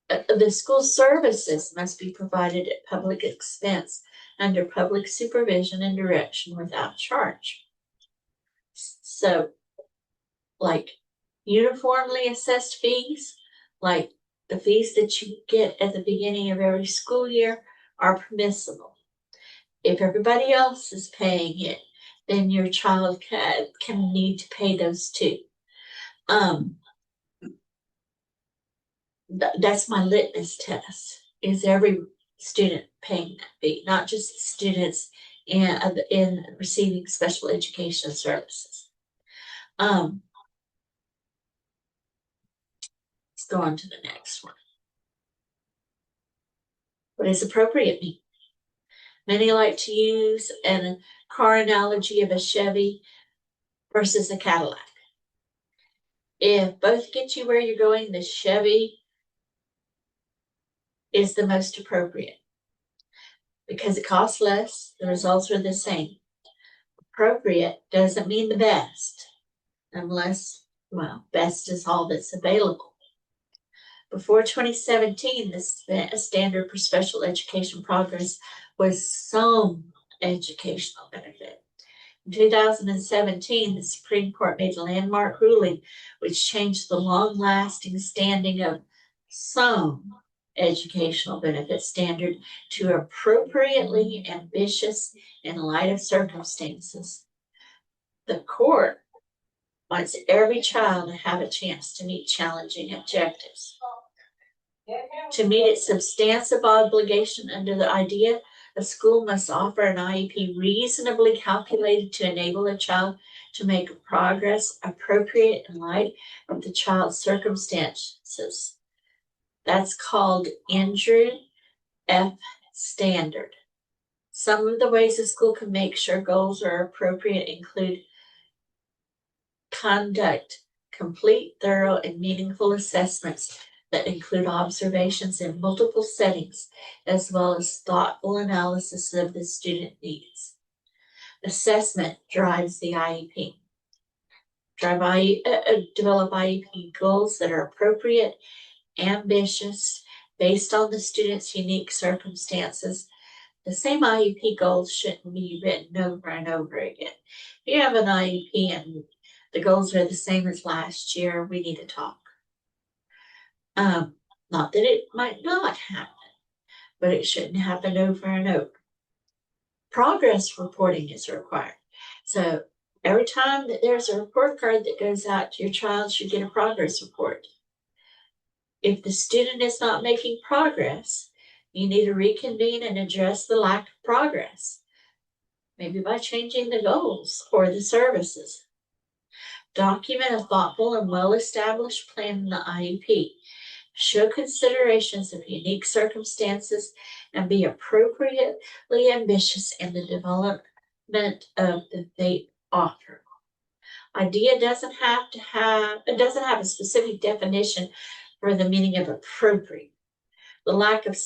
the school services must be provided at public expense under public supervision and direction without charge. So, like uniformly assessed fees, like the fees that you get at the beginning of every school year, are permissible. If everybody else is paying it, then your child can need to pay those too. That's my litmus test. Is every student paying that fee, not just students in receiving special education services? Let's go on to the next one. What does appropriate mean? Many like to use a car analogy of a Chevy versus a Cadillac. If both get you where you're going, the Chevy is the most appropriate because it costs less, the results are the same. Appropriate doesn't mean the best, unless, well, best is all that's available. Before 2017, the standard for special education progress was some educational benefit. In 2017, the Supreme Court made a landmark ruling which changed the long-lasting standing of some educational benefit standard to appropriately ambitious in light of circumstances. The court wants every child to have a chance to meet challenging objectives. To meet its substantive obligation under the IDEA, a school must offer an IEP reasonably calculated to enable a child to make progress appropriate in light of the child's circumstances. That's called Andrew F. Standard. Some of the ways a school can make sure goals are appropriate include conduct complete, thorough, and meaningful assessments that include observations in multiple settings, as well as thoughtful analysis of the student needs. Assessment drives the IEP. Develop IEP goals that are appropriate, ambitious, based on the student's unique circumstances. The same IEP goals shouldn't be written over and over again. If you have an IEP and the goals are the same as last year, we need to talk. Not that it might not happen, but it shouldn't happen over and over. Progress reporting is required. So every time that there's a report card that goes out to your child, you get a progress report. If the student is not making progress, you need to reconvene and address the lack of progress, maybe by changing the goals or the services. Document a thoughtful and well-established plan in the IEP. Show considerations of unique circumstances and be appropriately ambitious in the development of the FAPE offer. IDEA doesn't have a specific definition for the meaning of appropriate. The lack of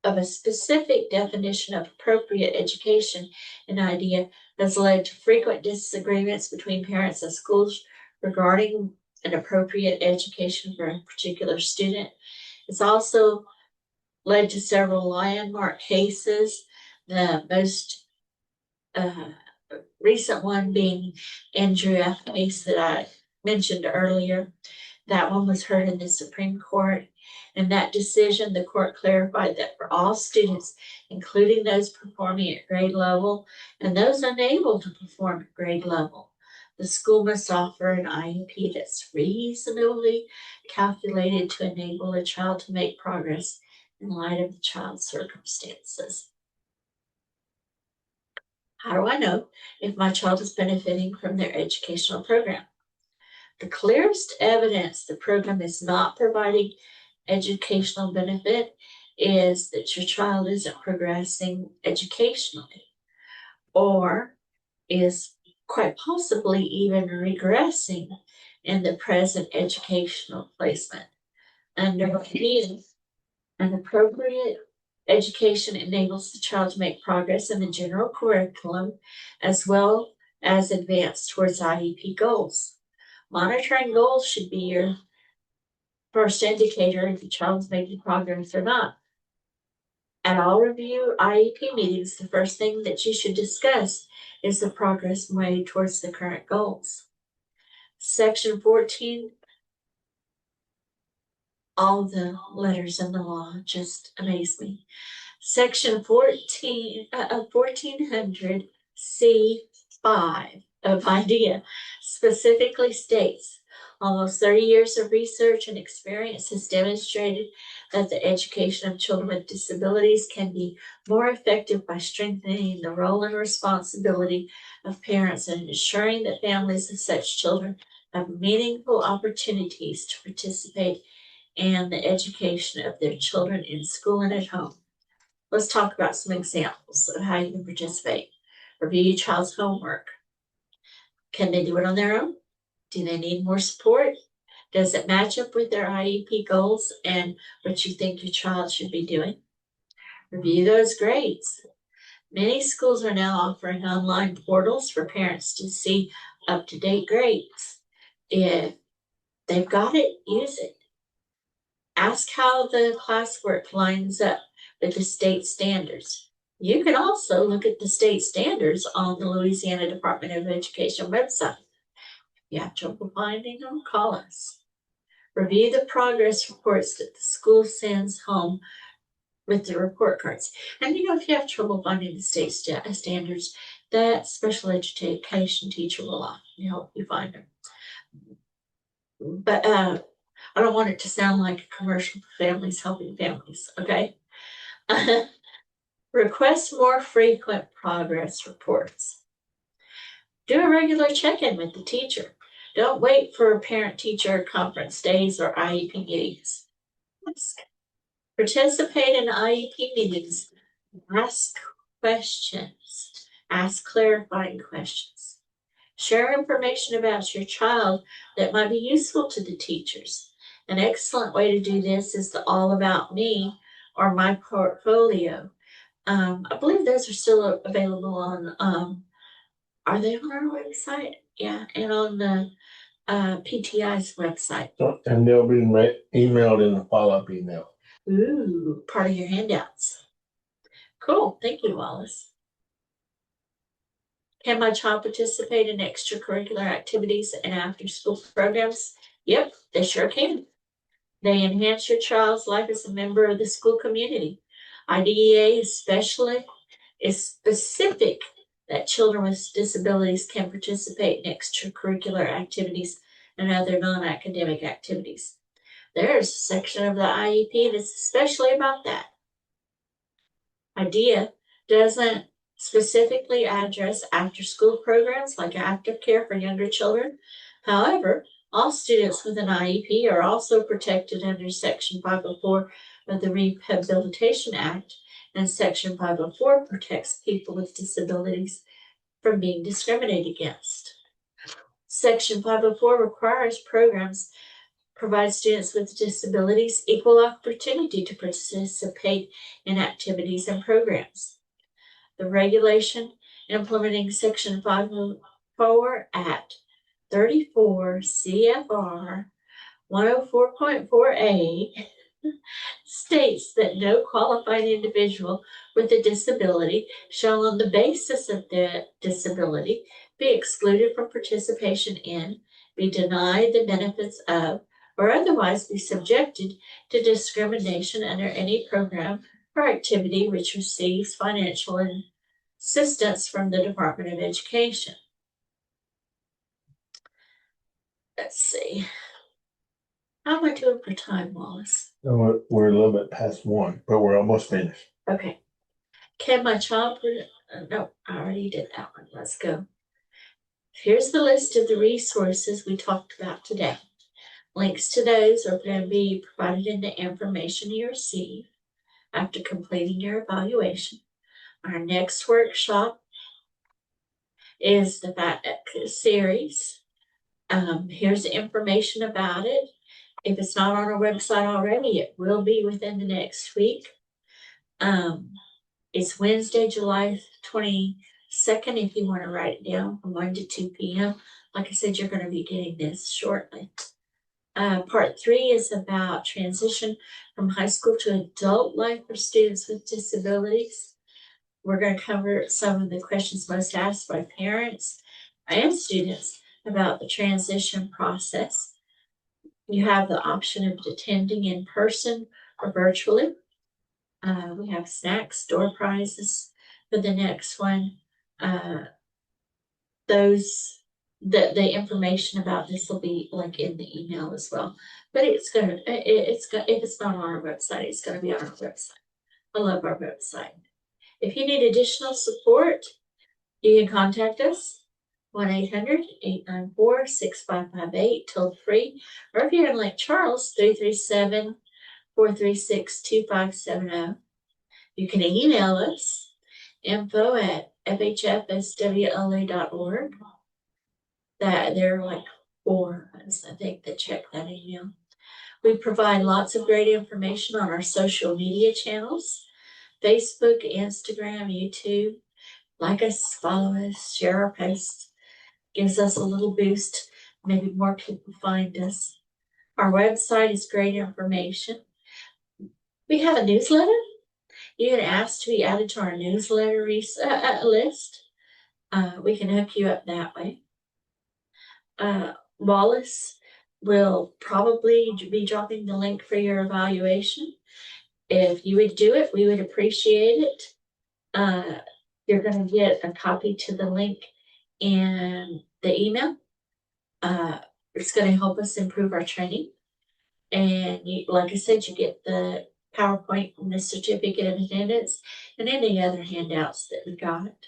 a specific definition of appropriate education in IDEA has led to frequent disagreements between parents and schools regarding an appropriate education for a particular student. It's also led to several landmark cases, the most recent one being Andrew F. case that I mentioned earlier. That one was heard in the Supreme Court. In that decision, the court clarified that for all students, including those performing at grade level and those unable to perform at grade level, the school must offer an IEP that's reasonably calculated to enable a child to make progress in light of the child's circumstances. How do I know if my child is benefiting from their educational program? The clearest evidence the program is not providing educational benefit is that your child isn't progressing educationally or is quite possibly even regressing in the present educational placement. Under IDEA, an appropriate education enables the child to make progress in the general curriculum as well as advance towards IEP goals. Monitoring goals should be your first indicator if the child's making progress or not. At all review IEP meetings, the first thing that you should discuss is the progress made towards the current goals. Section 14, all the letters in the law just amaze me. Section 1400 C5 of IDEA specifically states, almost 30 years of research and experience has demonstrated that the education of children with disabilities can be more effective by strengthening the role and responsibility of parents and ensuring that families of such children have meaningful opportunities to participate in the education of their children in school and at home. Let's talk about some examples of how you can participate. Review your child's homework. Can they do it on their own? Do they need more support? Does it match up with their IEP goals and what you think your child should be doing? Review those grades. Many schools are now offering online portals for parents to see up-to-date grades. If they've got it, use it. Ask how the classwork lines up with the state standards. You can also look at the state standards on the Louisiana Department of Education website. If you have trouble finding them, call us. Review the progress reports that the school sends home with the report cards. And if you have trouble finding the state standards, that special education teacher will often help you find them. But I don't want it to sound like a commercial for families helping families, okay? Request more frequent progress reports. Do a regular check-in with the teacher. Don't wait for parent-teacher conference days or IEP meetings. Participate in IEP meetings. Ask questions. Ask clarifying questions. Share information about your child that might be useful to the teachers. An excellent way to do this is the All About Me or My Portfolio I believe those are still available on, are they on our website? Yeah, and on the PTI's website. And they'll be emailed in a follow-up email. Ooh, part of your handouts. Cool, thank you, Wallace. Can my child participate in extracurricular activities and after-school programs? Yep, they sure can. They enhance your child's life as a member of the school community. IDEA is specific that children with disabilities can participate in extracurricular activities and other non-academic activities. There's a section of the IEP that's especially about that. IDEA doesn't specifically address after-school programs like aftercare for younger children. However, all students with an IEP are also protected under Section 504 of the Rehabilitation Act, and Section 504 protects people with disabilities from being discriminated against. Section 504 requires programs provide students with disabilities equal opportunity to participate in activities and programs. The regulation implementing Section 504 at 34 CFR 104.4A states that no qualified individual with a disability shall, on the basis of their disability, be excluded from participation in, be denied the benefits of, or otherwise be subjected to discrimination under any program or activity which receives financial assistance from the Department of Education. Let's see. How am I doing for time, Wallace? We're a little bit past 1, but we're almost finished. Okay. Can my child, no, I already did that one. Let's go. Here's the list of the resources we talked about today. Links to those are going to be provided in the information you receive after completing your evaluation. Our next workshop is the FATEC series. Here's the information about it. If it's not on our website already, it will be within the next week. It's Wednesday, July 22nd, if you want to write it down, from 1 to 2 p.m. Like I said, you're going to be getting this shortly. Part 3 is about transition from high school to adult life for students with disabilities. We're going to cover some of the questions most asked by parents and students about the transition process. You have the option of attending in person or virtually. We have snacks, door prizes for the next one. The information about this will be like in the email as well. But if it's not on our website, it's gonna be on our website. I love our website. If you need additional support, you can contact us 1-800-894-6558, toll free, or if you're in Lake Charles, 337-436-2570. You can email us info@FHFSWLA.org. That there are like 4 of us, I think, that check that email. We provide lots of great information on our social media channels, Facebook, Instagram, YouTube. Like us, follow us, share our posts. Gives us a little boost. Maybe more people find us. Our website is great information. We have a newsletter. You can ask to be added to our newsletter list. We can hook you up that way. Wallace will probably be dropping the link for your evaluation. If you would do it, we would appreciate it. You're going to get a copy to the link in the email. It's going to help us improve our training. And like I said, you get the PowerPoint and the certificate of attendance and any other handouts that we got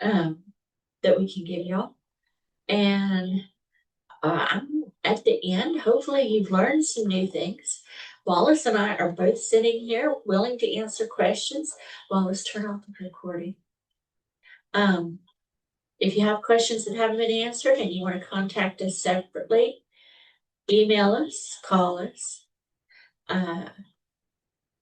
that we can give y'all. And I'm at the end. Hopefully you've learned some new things. Wallace and I are both sitting here willing to answer questions. Wallace, turn off the recording. If you have questions that haven't been answered and you want to contact us separately, email us, call us.